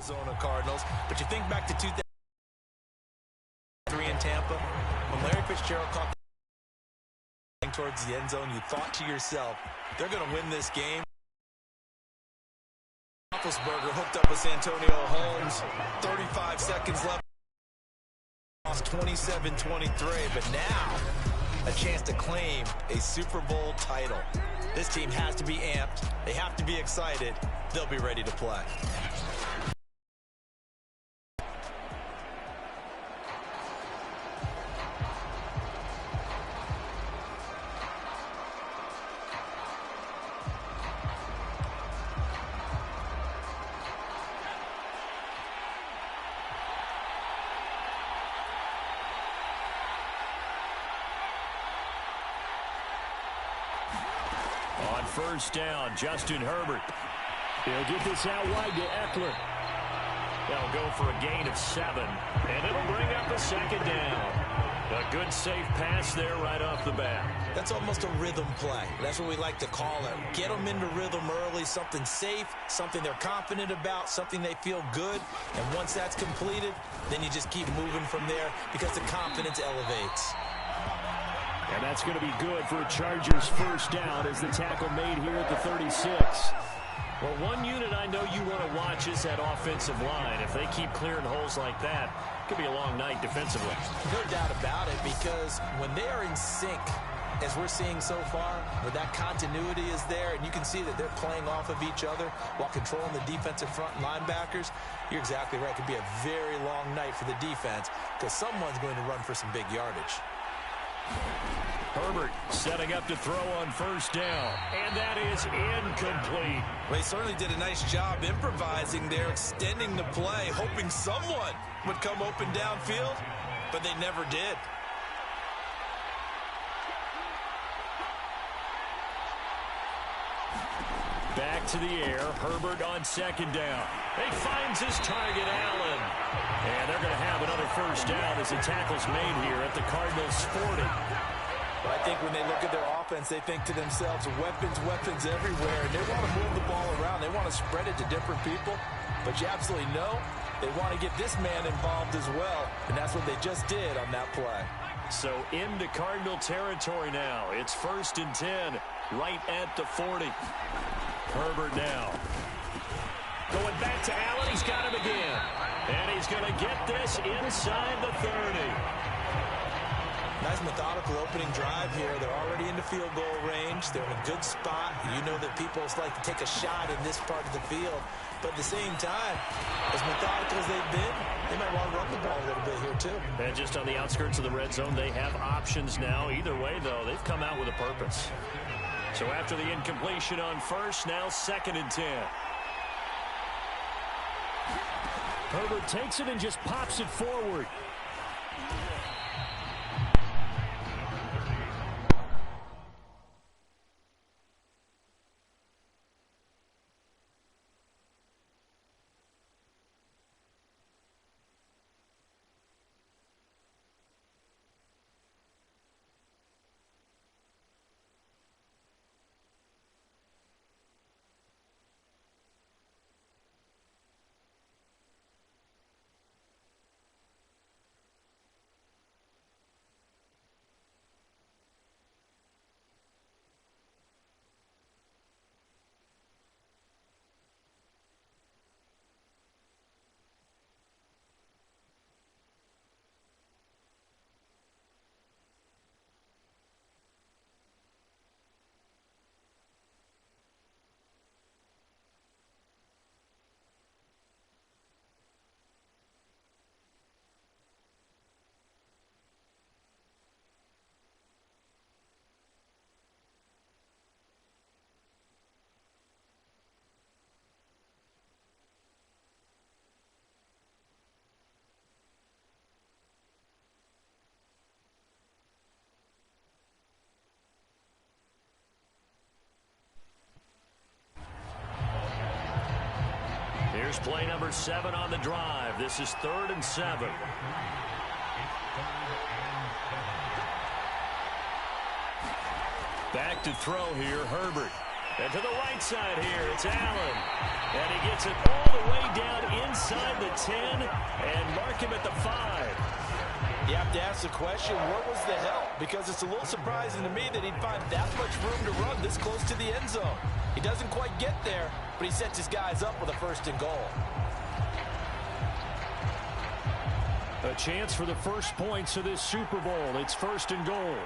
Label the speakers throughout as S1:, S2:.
S1: Arizona Cardinals. But you think back to 2003 in Tampa, when Larry Fitzgerald caught the towards the end zone, you thought to yourself, they're going to win this game. Roethlisberger hooked up with Antonio Holmes. 35 seconds left. Lost 27-23, but now a chance to claim a Super Bowl title. This team has to be amped. They have to be excited. They'll be ready to play.
S2: On first down, Justin Herbert. He'll get this out wide to Eckler. They'll go for a gain of 7, and it'll bring up a second down. A good, safe pass there right off the bat.
S1: That's almost a rhythm play. That's what we like to call it. Get them into rhythm early, something safe, something they're confident about, something they feel good. And once that's completed, then you just keep moving from there because the confidence elevates.
S2: And that's going to be good for a Chargers first down as the tackle made here at the 36. Well, one unit I know you want to watch is that offensive line. If they keep clearing holes like that, it could be a long night defensively.
S1: No doubt about it, because when they are in sync, as we're seeing so far, where that continuity is there, and you can see that they're playing off of each other while controlling the defensive front linebackers, you're exactly right. It could be a very long night for the defense because someone's going to run for some big yardage.
S2: Herbert setting up to throw on first down, and that is incomplete.
S1: Well, he certainly did a nice job improvising there, extending the play, hoping someone would come open downfield, but they never did.
S2: Back to the air, Herbert on second down. He finds his target, Allen. And they're going to have another first down as the tackle's made here at the Cardinals 40.
S1: Well, I think when they look at their offense, they think to themselves, weapons everywhere, and they want to move the ball around. They want to spread it to different people, but you absolutely know they want to get this man involved as well, and that's what they just did on that play.
S2: So into Cardinal territory now. It's 1st and 10, right at the 40. Herbert now. Going back to Allen, he's got him again. And he's going to get this inside the 30.
S1: Nice methodical opening drive here. They're already in the field goal range. They're in a good spot. You know that people like to take a shot in this part of the field. But at the same time, as methodical as they've been, they might want to run the ball a little bit here too.
S2: And just on the outskirts of the red zone, they have options now. Either way, though, they've come out with a purpose. So after the incompletion on first, now 2nd and 10. Herbert takes it and just pops it forward. Here's play number 7 on the drive. This is 3rd and 7. Back to throw here, Herbert. And to the right side here, it's Allen. And he gets it all the way down inside 10 and mark him at the 5.
S1: You have to ask the question, where was the help? Because it's a little surprising to me that he'd find that much room to run this close to the end zone. He doesn't quite get there, but he sets his guys up with a 1st and goal.
S2: A chance for the first points of this Super Bowl. It's 1st and goal.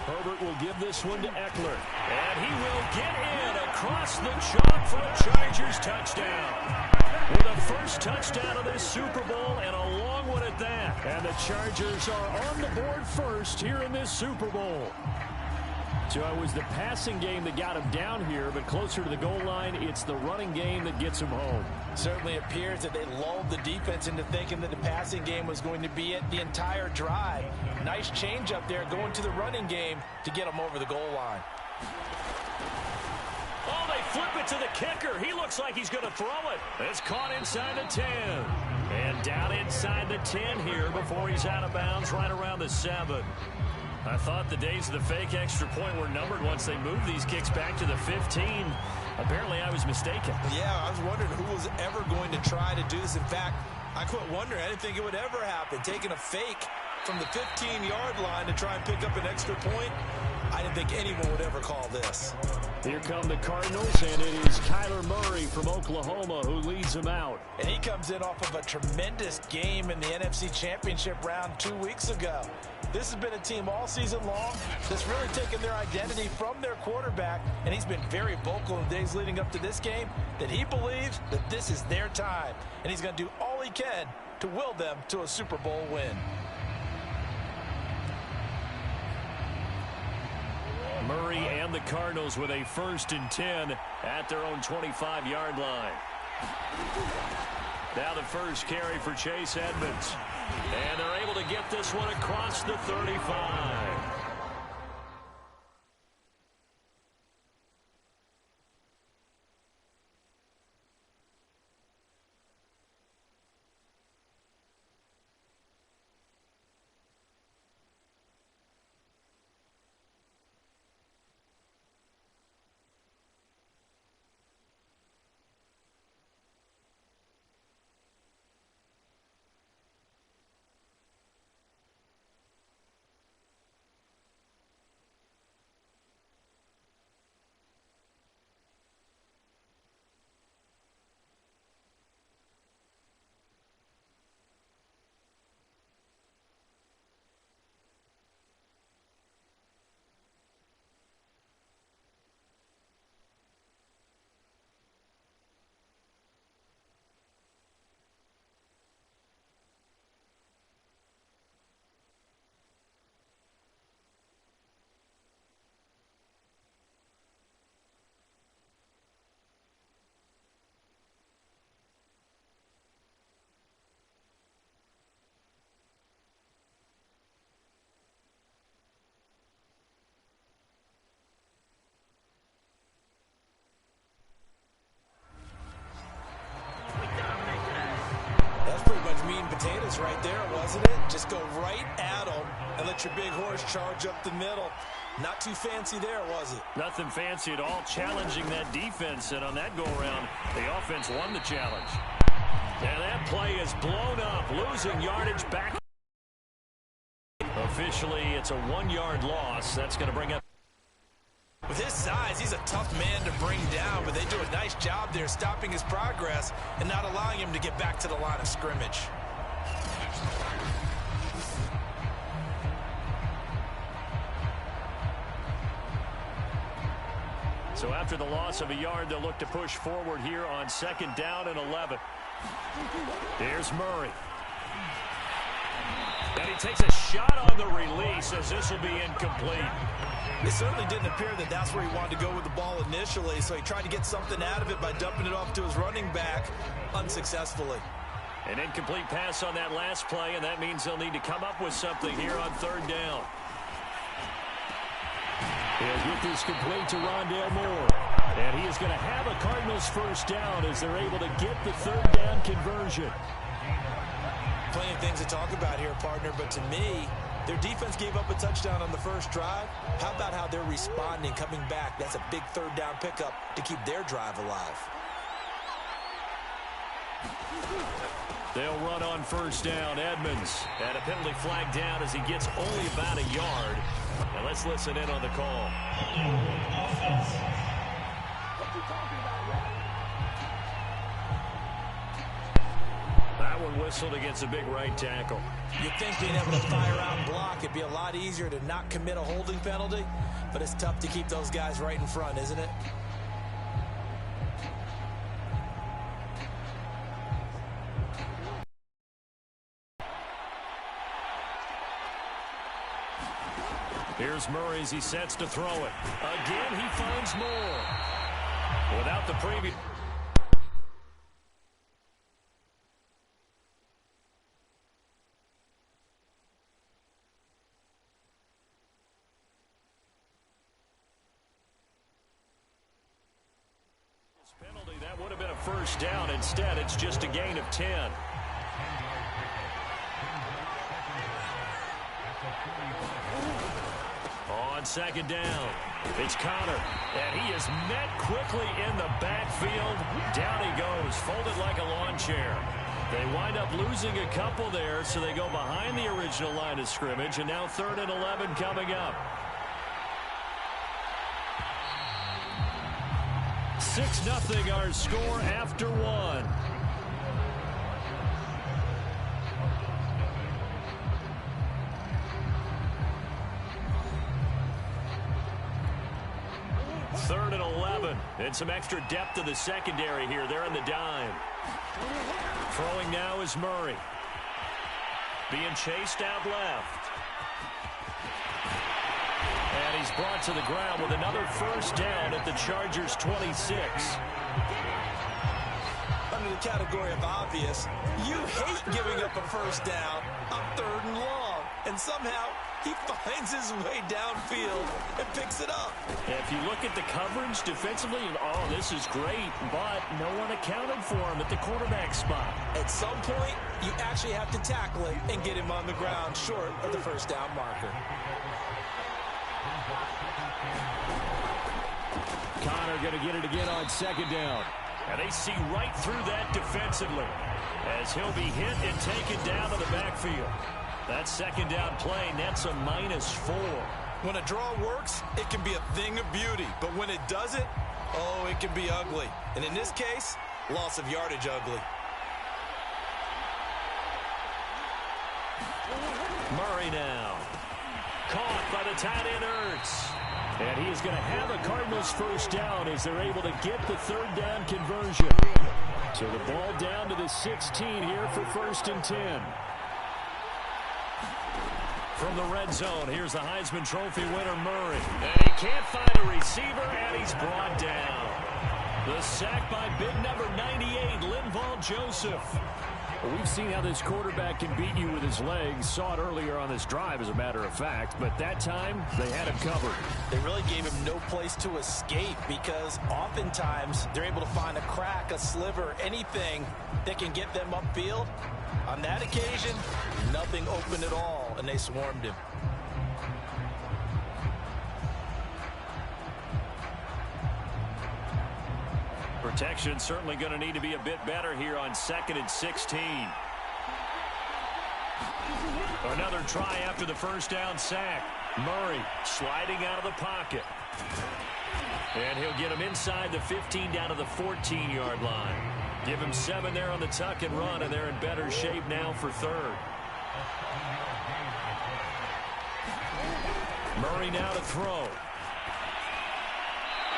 S2: Herbert will give this one to Eckler. And he will get in across the chalk for a Chargers touchdown. With the first touchdown of this Super Bowl and a long one at that. And the Chargers are on the board first here in this Super Bowl. So it was the passing game that got him down here, but closer to the goal line, it's the running game that gets him home.
S1: Certainly appears that they lulled the defense into thinking that the passing game was going to be it the entire drive. Nice change up there going to the running game to get him over the goal line.
S2: Oh, they flip it to the kicker. He looks like he's going to throw it. It's caught inside the 10. And down inside the 10 here before he's out of bounds right around the 7. I thought the days of the fake extra point were numbered once they moved these kicks back to the 15. Apparently, I was mistaken.
S1: Yeah, I was wondering who was ever going to try to do this. In fact, I quit wondering. I didn't think it would ever happen. Taking a fake from the 15-yard line to try and pick up an extra point, I didn't think anyone would ever call this.
S2: Here come the Cardinals, and it is Kyler Murray from Oklahoma who leads them out.
S1: And he comes in off of a tremendous game in the NFC Championship round 2 weeks ago. This has been a team all season long that's really taken their identity from their quarterback, and he's been very vocal in the days leading up to this game that he believes that this is their time, and he's going to do all he can to will them to a Super Bowl win.
S2: Murray and the Cardinals with a 1st and 10 at their own 25-yard line. Now the first carry for Chase Edmonds. And they're able to get this one across the 35.
S1: Potatoes right there, wasn't it? Just go right at them and let your big horse charge up the middle. Not too fancy there, was it?
S2: Nothing fancy at all, challenging that defense, and on that go-around, the offense won the challenge. And that play is blown up, losing yardage back. Officially, it's a 1-yard loss. That's going to bring up.
S1: With his size, he's a tough man to bring down, but they do a nice job there stopping his progress and not allowing him to get back to the line of scrimmage.
S2: So after the loss of a yard, they'll look to push forward here on 2nd down and 11. Here's Murray. And he takes a shot on the release as this will be incomplete.
S1: It certainly didn't appear that that's where he wanted to go with the ball initially, so he tried to get something out of it by dumping it off to his running back unsuccessfully.
S2: An incomplete pass on that last play, and that means they'll need to come up with something here on 3rd down. He'll get this complete to Rondale Moore. And he is going to have a Cardinals 1st down as they're able to get the 3rd down conversion.
S1: Plenty of things to talk about here, partner, but to me, their defense gave up a touchdown on the first drive. How about how they're responding, coming back? That's a big 3rd down pickup to keep their drive alive.
S2: They'll run on first down. Edmonds and a penalty flag down as he gets only about a yard. Now let's listen in on the call. That one whistled against a big right tackle.
S1: You'd think being able to fire out and block, it'd be a lot easier to not commit a holding penalty, but it's tough to keep those guys right in front, isn't it?
S2: Here's Murray as he sets to throw it. Again, he finds more. Without the preview. This penalty, that would have been a first down. Instead, it's just a gain of 10. On second down, it's Connor, and he is met quickly in the backfield. Down he goes, folded like a lawn chair. They wind up losing a couple there, so they go behind the original line of scrimmage, and now 3rd and 11 coming up. 6-0 our score after one. Third and 11, and some extra depth to the secondary here. They're in the dime. Throwing now is Murray. Being chased out left. And he's brought to the ground with another first down at the Chargers' 26.
S1: Under the category of obvious, you hate giving up a first down on 3rd and long, and somehow he finds his way downfield and picks it up.
S2: If you look at the coverage defensively, oh, this is great, but no one accounted for him at the quarterback spot.
S1: At some point, you actually have to tackle it and get him on the ground short of the first down marker.
S2: Connor going to get it again on second down. And they see right through that defensively as he'll be hit and taken down to the backfield. That second down play nets a -4.
S1: When a draw works, it can be a thing of beauty. But when it doesn't, oh, it can be ugly. And in this case, loss of yardage ugly.
S2: Murray now. Caught by the tight end Ertz. And he is going to have a Cardinals first down as they're able to get the 3rd down conversion. So the ball down to the 16 here for 1st and 10. From the red zone, here's the Heisman Trophy winner, Murray. And he can't find a receiver, and he's brought down. The sack by big number 98, Linval Joseph. Well, we've seen how this quarterback can beat you with his legs. Saw it earlier on this drive, as a matter of fact. But that time, they had him covered.
S1: They really gave him no place to escape because oftentimes they're able to find a crack, a sliver, anything that can get them upfield. On that occasion, nothing open at all, and they swarmed him.
S2: Protection certainly going to need to be a bit better here on 2nd and 16. Another try after the first down sack. Murray sliding out of the pocket. And he'll get him inside the 15 down to the 14-yard line. Give him 7 there on the tuck and run, and they're in better shape now for 3rd. Murray now to throw.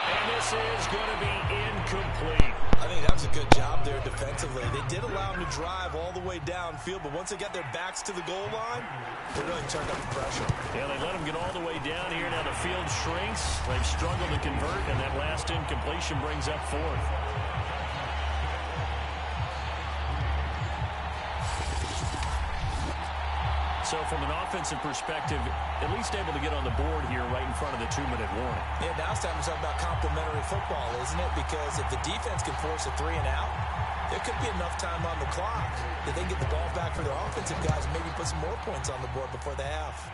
S2: And this is going to be incomplete.
S1: I think that was a good job there defensively. They did allow him to drive all the way downfield, but once they got their backs to the goal line, they really turned up the pressure.
S2: Yeah, they let him get all the way down here. Now the field shrinks. They've struggled to convert, and that last incompletion brings up 4th. So from an offensive perspective, at least able to get on the board here right in front of the 2-minute warning.
S1: Yeah, now it's time to talk about complementary football, isn't it? Because if the defense can force a 3 and out, there could be enough time on the clock that they can get the ball back for their offensive guys and maybe put some more points on the board before the half.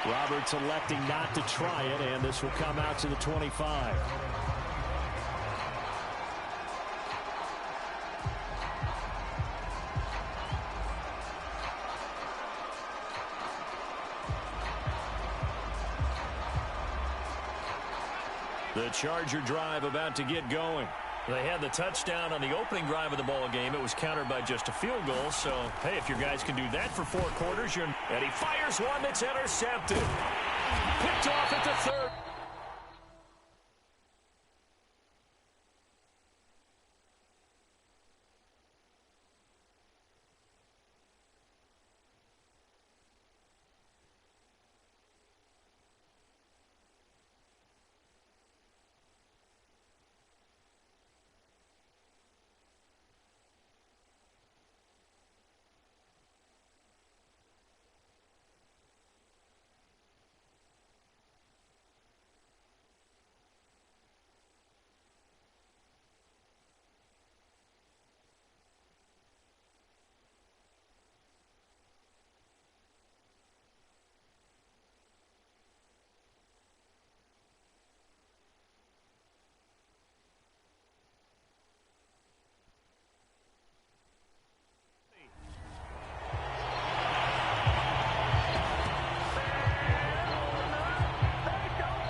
S2: Roberts electing not to try it, and this will come out to the 25. The Charger drive about to get going. They had the touchdown on the opening drive of the ball game. It was countered by just a field goal. So, hey, if your guys can do that for 4 quarters, and he fires one that's intercepted. Picked off at the 3rd.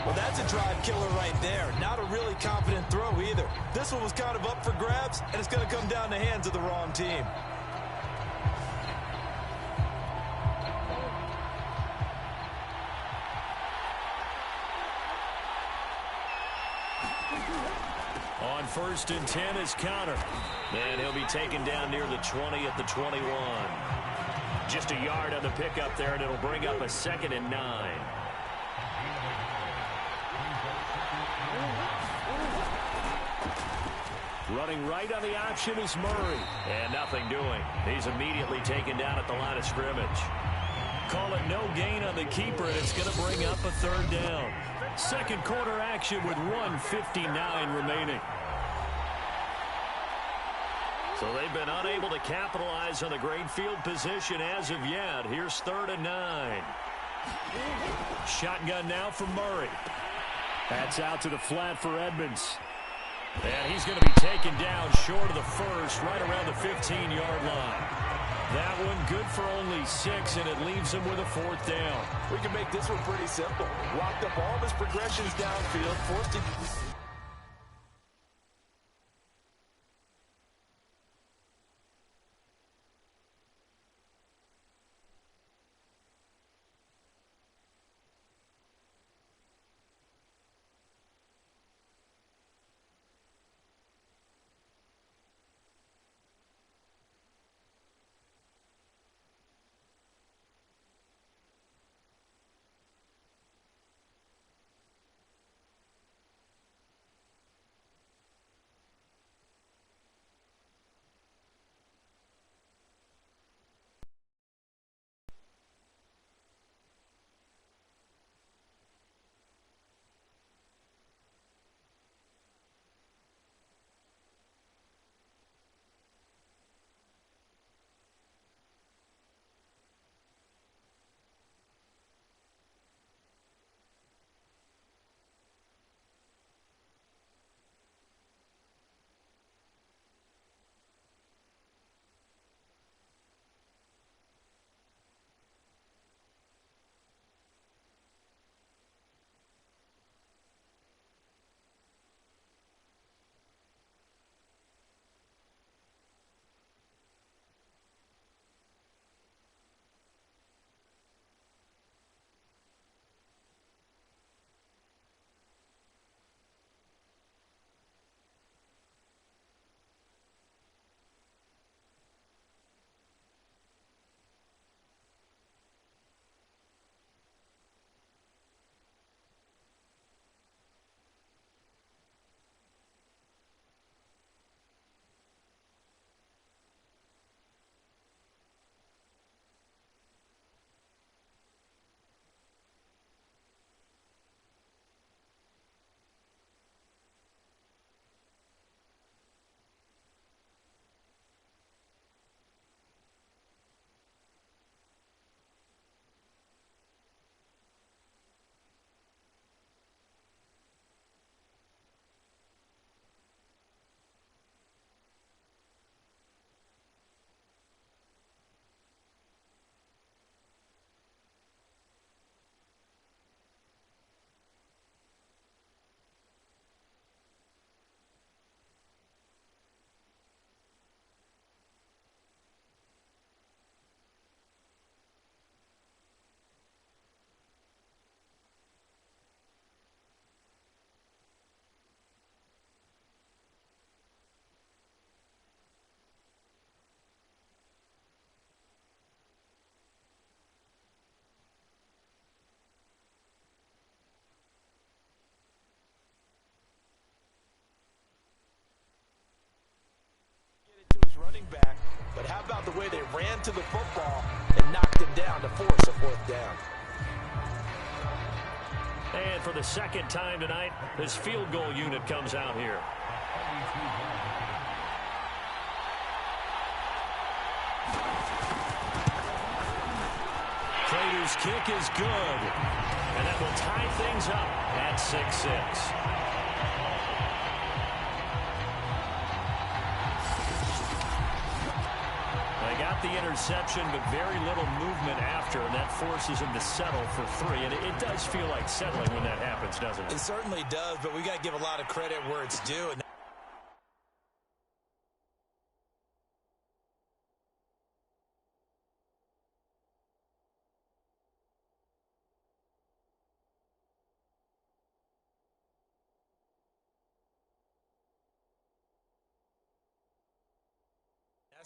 S1: Well, that's a drive killer right there. Not a really confident throw either. This one was kind of up for grabs, and it's going to come down the hands of the wrong team.
S2: On 1st and 10 is counter. And he'll be taken down near the 20 at the 21. Just a yard on the pickup there, and it'll bring up a 2nd and 9. Running right on the option is Murray. And nothing doing. He's immediately taken down at the line of scrimmage. Call it no gain on the keeper, and it's going to bring up a 3rd down. 2nd quarter action with 1:59 remaining. So they've been unable to capitalize on the great field position as of yet. Here's 3rd and 9. Shotgun now for Murray. That's out to the flat for Edmonds. And he's going to be taken down short of the 1st, right around the 15-yard line. That one good for only 6, and it leaves him with a 4th down.
S1: We can make this one pretty simple. Locked up all of his progressions downfield, forced to... running back, but how about the way they ran to the football and knocked him down to force a fourth down?
S2: And for the second time tonight, this field goal unit comes out here. Prater's kick is good. And that will tie things up at 6-6. Got the interception, but very little movement after, and that forces him to settle for 3. And it does feel like settling when that happens, doesn't it?
S1: It certainly does, but we got to give a lot of credit where it's due. And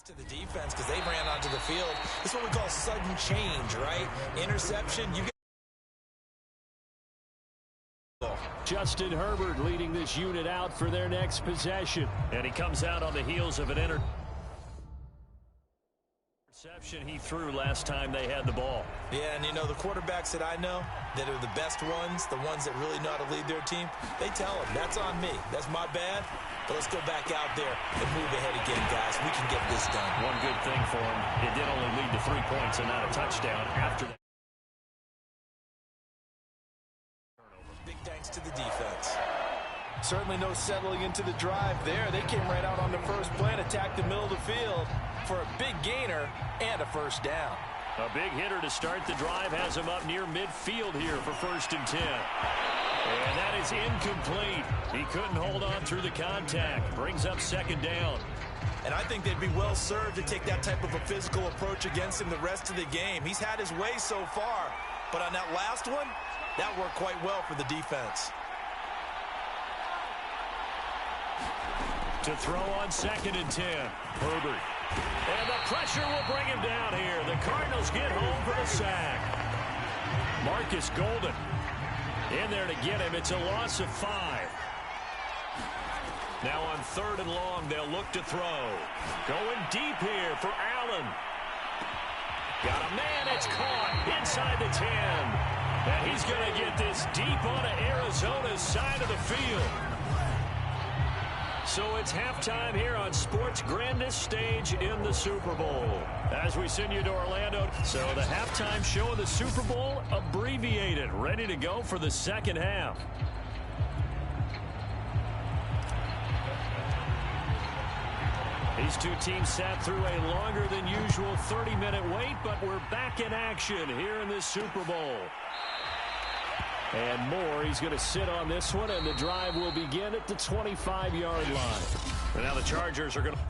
S1: to the defense, because they ran onto the field. This is what we call sudden change, right? Interception. You get
S2: Justin Herbert leading this unit out for their next possession. And he comes out on the heels of an interception he threw last time they had the ball.
S1: Yeah, and you know, the quarterbacks that I know that are the best ones, the ones that really know how to lead their team, they tell them, that's on me. That's my bad. But let's go back out there and move ahead again, guys. We can get this done.
S2: One good thing for him, it did only lead to 3 points and not a touchdown after that.
S1: Big thanks to the defense. Certainly no settling into the drive there. They came right out on the first play and attacked the middle of the field for a big gainer and a first down.
S2: A big hitter to start the drive has him up near midfield here for 1st and 10. And that is incomplete. He couldn't hold on through the contact. Brings up 2nd down.
S1: And I think they'd be well served to take that type of a physical approach against him the rest of the game. He's had his way so far, but on that last one, that worked quite well for the defense.
S2: To throw on 2nd and 10. Herbert. And the pressure will bring him down here. The Cardinals get home for the sack. Marcus Golden in there to get him. It's a loss of 5. Now on 3rd and long, they'll look to throw. Going deep here for Allen. Got a man. It's caught inside the 10. And he's going to get this deep onto Arizona's side of the field. So it's halftime here on sports' grandest stage in the Super Bowl. As we send you to Orlando. So the halftime show of the Super Bowl abbreviated, ready to go for the 2nd half. These two teams sat through a longer than usual 30-minute wait, but we're back in action here in this Super Bowl. And more, he's going to sit on this one, and the drive will begin at the 25-yard line. And now the Chargers are going to...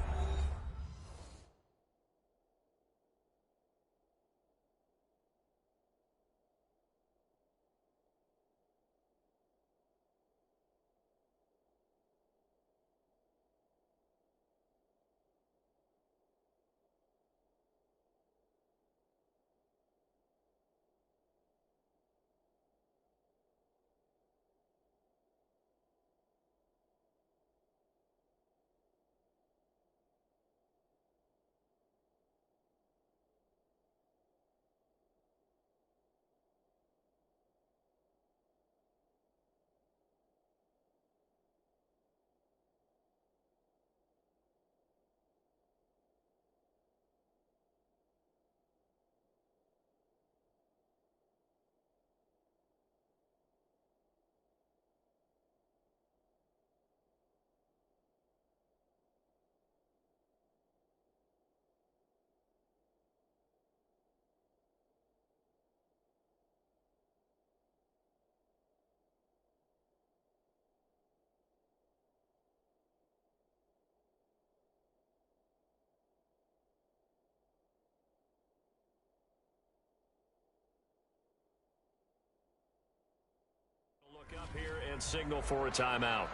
S2: up here and signal for a timeout.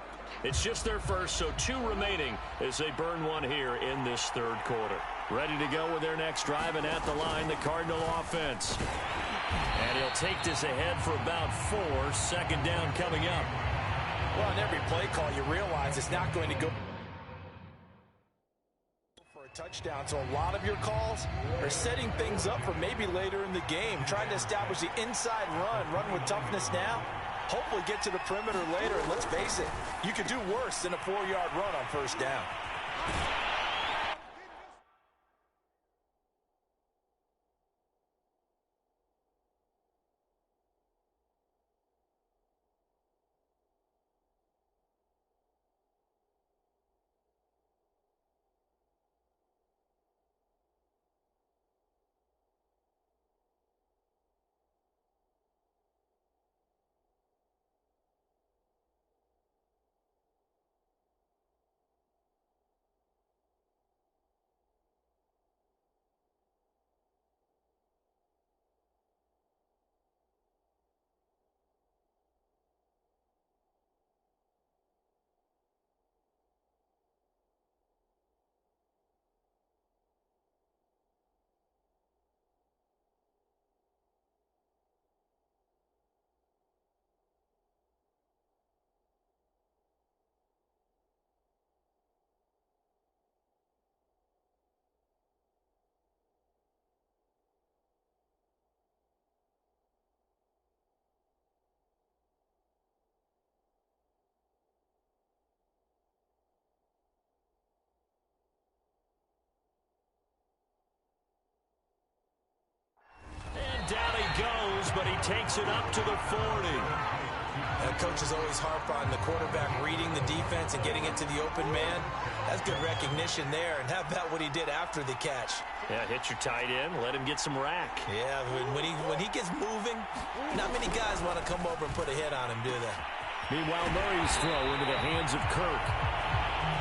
S2: It's just their first, so 2 remaining as they burn one here in this 3rd quarter. Ready to go with their next drive, and at the line, the Cardinal offense. And he'll take this ahead for about 4. 2nd down coming up.
S1: Well, on every play call, you realize it's not going to go for a touchdown, so a lot of your calls are setting things up for maybe later in the game, trying to establish the inside run with toughness now, hopefully get to the perimeter later, and let's face it, you could do worse than a 4-yard run on first down.
S2: Down he goes, but he takes it up to the 40.
S1: Coaches always harp on the quarterback reading the defense and getting into the open man. That's good recognition there. And how about what he did after the catch?
S2: Yeah, hit your tight end, let him get some rack.
S1: Yeah, when he gets moving, not many guys want to come over and put a hit on him, do they?
S2: Meanwhile, Murray's throw into the hands of Kirk.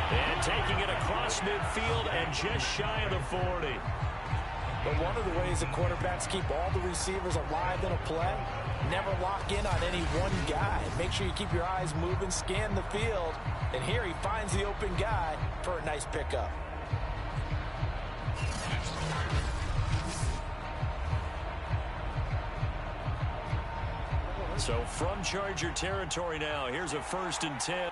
S2: And taking it across midfield and just shy of the 40.
S1: But one of the ways that quarterbacks keep all the receivers alive in a play, never lock in on any one guy. Make sure you keep your eyes moving, scan the field, and here he finds the open guy for a nice pickup.
S2: So from Charger territory now, here's a 1st and 10.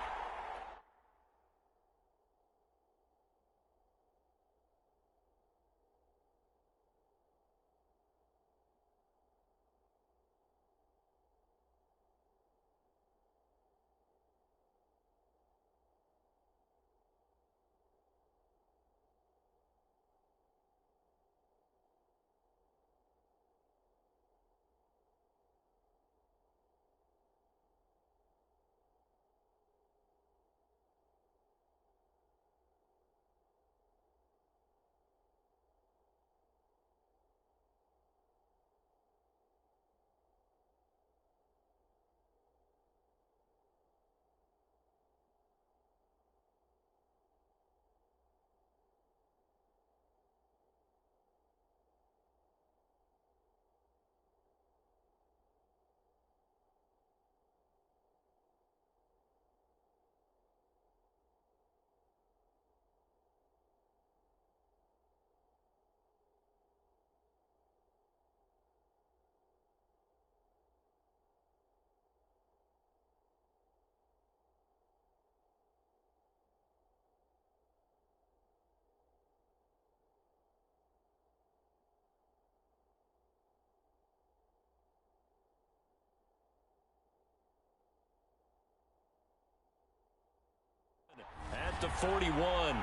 S2: At the 41.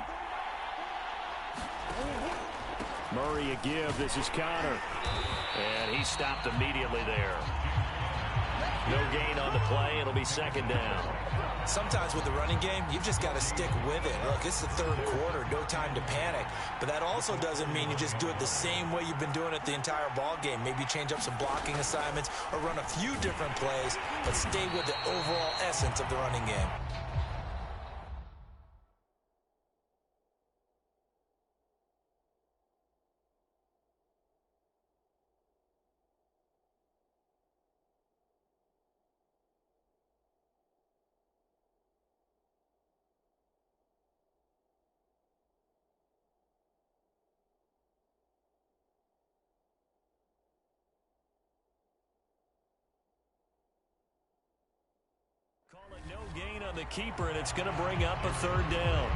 S2: Murray a give. This is Connor. And he stopped immediately there. No gain on the play. It'll be 2nd down.
S1: Sometimes with the running game, you've just got to stick with it. Look, it's the 3rd quarter, no time to panic. But that also doesn't mean you just do it the same way you've been doing it the entire ball game. Maybe change up some blocking assignments or run a few different plays, but stay with the overall essence of the running game.
S2: Call it no gain on the keeper, and it's going to bring up a 3rd down.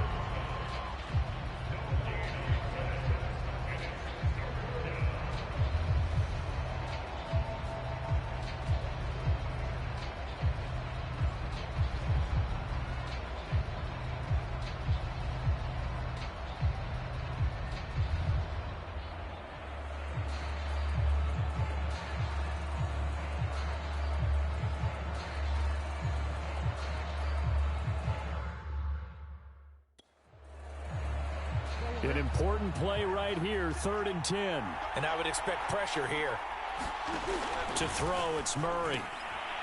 S2: An important play right here, 3rd and 10.
S1: And I would expect pressure here.
S2: To throw, it's Murray.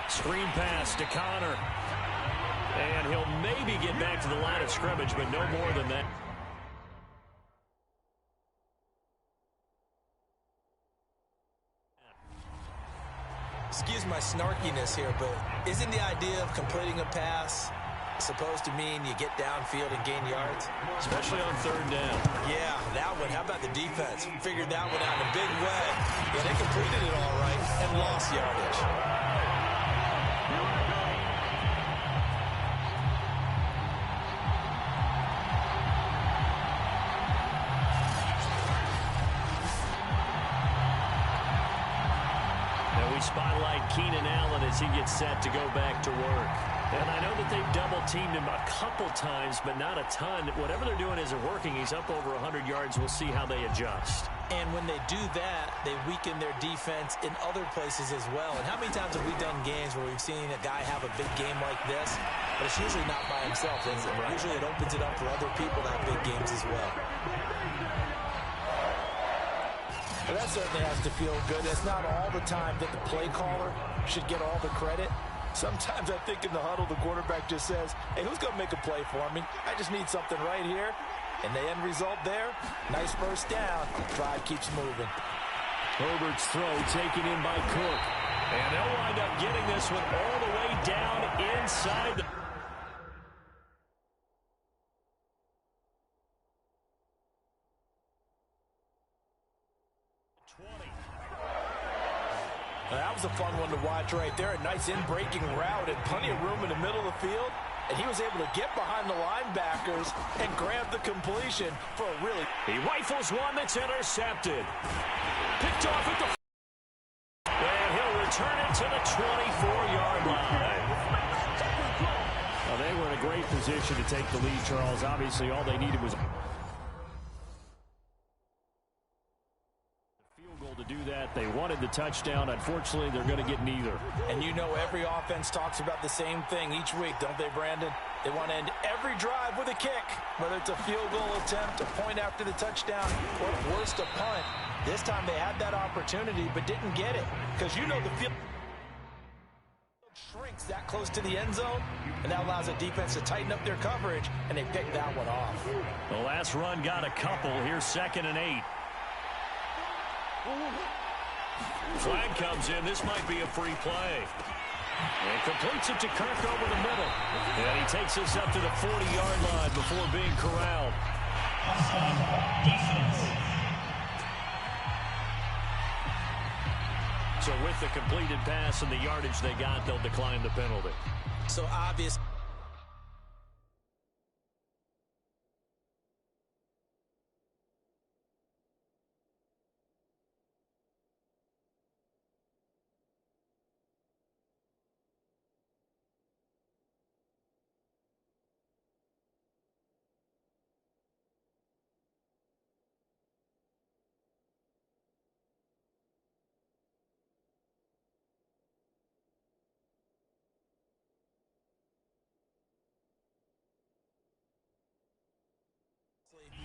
S2: Screen pass to Connor. And he'll maybe get back to the line of scrimmage, but no more than that.
S1: Excuse my snarkiness here, but isn't the idea of completing a pass supposed to mean you get downfield and gain yards?
S2: Especially on 3rd down.
S1: Yeah, that one. How about the defense? Figured that one out in a big way. Yeah, they completed it all right and lost yardage.
S2: Spotlight Keenan Allen as he gets set to go back to work. And I know that they've double-teamed him a couple times, but not a ton. Whatever they're doing isn't working. He's up over 100 yards. We'll see how they adjust.
S1: And when they do that, they weaken their defense in other places as well. And how many times have we done games where we've seen a guy have a big game like this? But it's usually not by himself, is it? Usually it opens it up for other people to have big games as well. Well, that certainly has to feel good. It's not all the time that the play caller should get all the credit. Sometimes I think in the huddle, the quarterback just says, hey, who's going to make a play for me? I just need something right here. And the end result there, nice first down. Drive keeps moving.
S2: Herbert's throw taken in by Cook. And they'll wind up getting this one all the way down inside the...
S1: That was a fun one to watch right there. A nice in-breaking route and plenty of room in the middle of the field. And he was able to get behind the linebackers and grab the completion for a really...
S2: He rifles one that's intercepted. Picked off at the... And he'll return it to the 24-yard line. Well, they were in a great position to take the lead, Charles. Obviously, all they needed was... to do that. They wanted the touchdown. Unfortunately, they're going to get neither.
S1: And you know every offense talks about the same thing each week, don't they, Brandon? They want to end every drive with a kick, whether it's a field goal attempt, a point after the touchdown, or worst, a punt. This time they had that opportunity but didn't get it because you know the field shrinks that close to the end zone, and that allows the defense to tighten up their coverage, and they picked that one off.
S2: The last run got a couple. Here's 2nd and 8. Flag comes in. This might be a free play. And completes it to Kirk over the middle. And he takes us up to the 40-yard line before being corralled. So with the completed pass and the yardage they got, they'll decline the penalty.
S1: So obvious.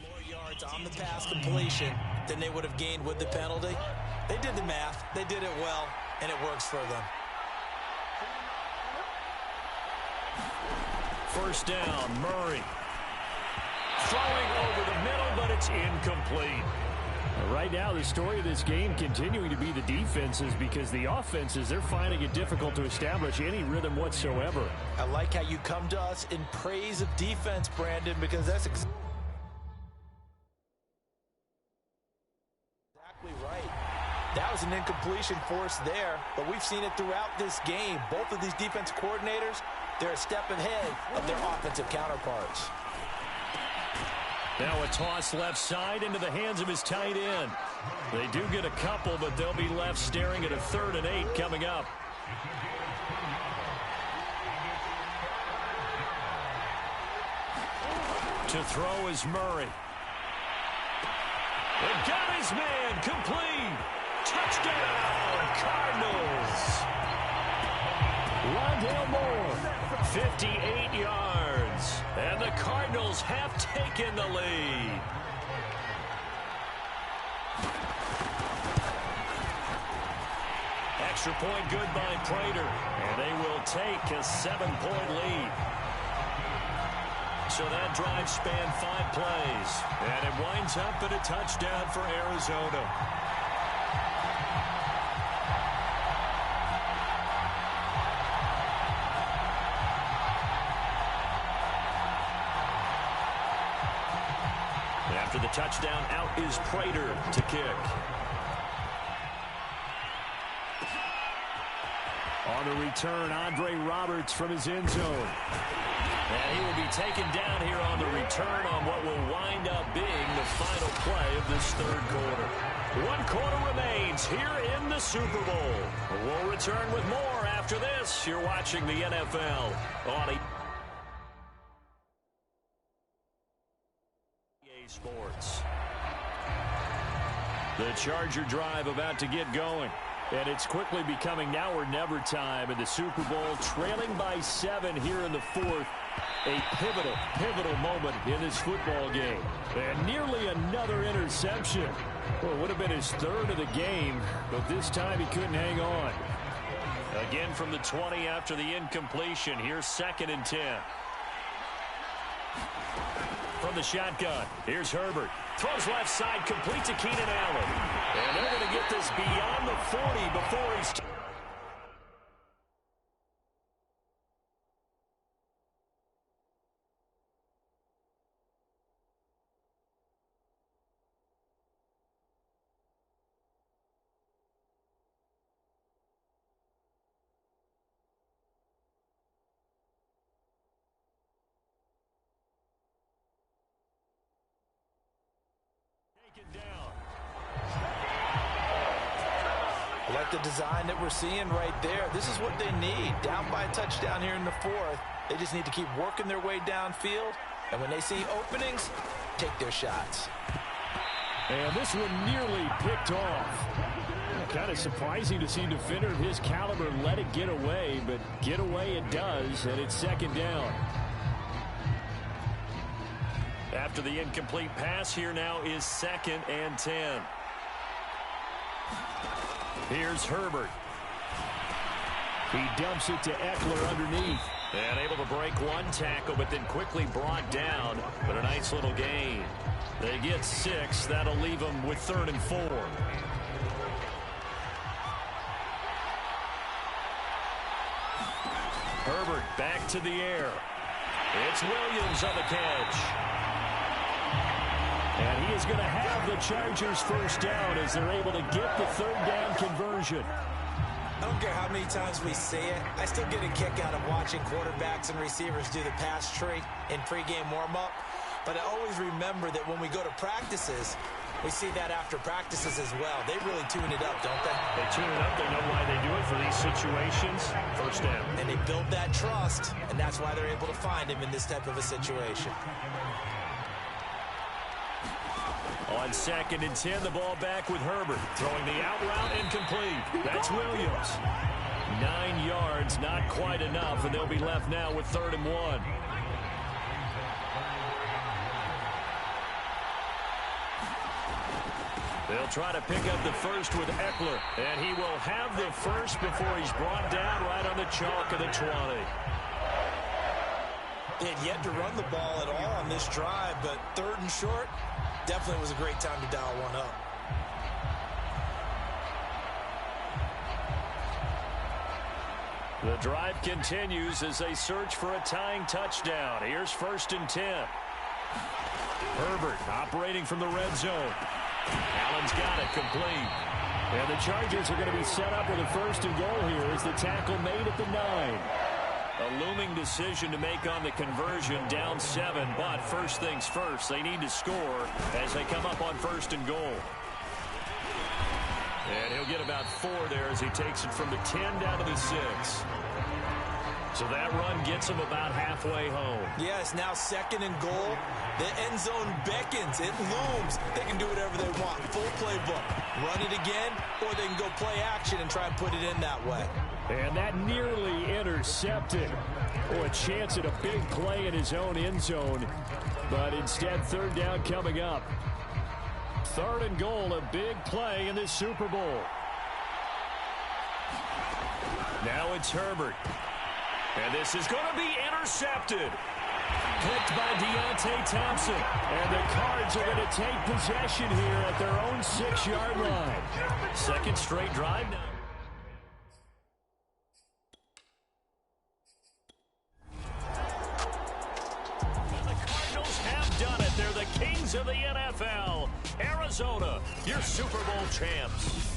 S1: More yards on the pass completion than they would have gained with the penalty. They did the math. They did it well, and it works for them.
S2: First down, Murray. Throwing over the middle, but it's incomplete. Right now, the story of this game continuing to be the defenses because the offenses, they're finding it difficult to establish any rhythm whatsoever.
S1: I like how you come to us in praise of defense, Brandon, because that's exactly right. That was an incompletion forced there, but we've seen it throughout this game. Both of these defense coordinators, they're a step ahead of their offensive counterparts.
S2: Now a toss left side into the hands of his tight end. They do get a couple, but they'll be left staring at a 3rd and 8 coming up. To throw is Murray. And got his man complete. Touchdown, Cardinals. Rondale Moore, 58 yards. And the Cardinals have taken the lead. Extra point good by Prater, and they will take a 7-point lead. So that drive spanned 5 plays, and it winds up in a touchdown for Arizona. After the touchdown, out is Prater to kick. On the return, Andre Roberts from his end zone. And he will be taken down here on the return on what will wind up being the final play of this third quarter. 1 quarter remains here in the Super Bowl. We'll return with more after this. You're watching the NFL on EA Sports. The Charger drive about to get going. And it's quickly becoming now or never time in the Super Bowl, trailing by 7 here in the fourth. A pivotal moment in this football game. And nearly another interception. Well, it would have been his third of the game, but this time he couldn't hang on. Again from the 20 after the incompletion. Here's 2nd and 10. From the shotgun, here's Herbert. Throws left side, complete to Keenan Allen. And they're going to get this beyond the 40 before he's... down.
S1: I like the design that we're seeing right there. This is what they need. Down by a touchdown here in the fourth. They just need to keep working their way downfield. And when they see openings, take their shots.
S2: And this one nearly picked off. Kind of surprising to see a defender of his caliber let it get away, but get away it does, and it's 2nd down. After the incomplete pass, here now is 2nd and 10. Here's Herbert. He dumps it to Eckler underneath. And able to break one tackle, but then quickly brought down. But a nice little gain. They get 6. That'll leave them with 3rd and 4. Herbert back to the air. It's Williams on the catch. And he is going to have the Chargers first down as they're able to get the 3rd down conversion.
S1: I don't care how many times we see it. I still get a kick out of watching quarterbacks and receivers do the pass tree in pregame warm-up. But I always remember that when we go to practices, we see that after practices as well. They really tune it up, don't they?
S2: They tune it up. They know why they do it for these situations. First down.
S1: And they build that trust, and that's why they're able to find him in this type of a situation.
S2: On 2nd and 10, the ball back with Herbert. Throwing the out route incomplete. That's Williams. 9 yards, not quite enough, and they'll be left now with 3rd and 1. They'll try to pick up the first with Eckler, and he will have the first before he's brought down right on the chalk of the 20.
S1: They had yet to run the ball at all on this drive, but 3rd and short, definitely was a great time to dial one up.
S2: The drive continues as they search for a tying touchdown. Here's 1st and 10. Herbert operating from the red zone. Allen's got it complete. And the Chargers are going to be set up with a 1st and goal here as the tackle made at the 9. A looming decision to make on the conversion, down 7, but first things first, they need to score as they come up on 1st and goal. And he'll get about 4 there as he takes it from the 10 down to the 6. So that run gets them about halfway home.
S1: Yeah, it's now 2nd and goal. The end zone beckons. It looms. They can do whatever they want. Full playbook. Run it again, or they can go play action and try and put it in that way.
S2: And that nearly intercepted. Or a chance at a big play in his own end zone. But instead, 3rd down coming up. 3rd and goal, a big play in this Super Bowl. Now it's Herbert. And this is going to be intercepted. Picked by Deontay Thompson. And the Cards are going to take possession here at their own 6-yard line. 2nd straight drive now. And the Cardinals have done it. They're the kings of the NFL. Arizona, your Super Bowl champs.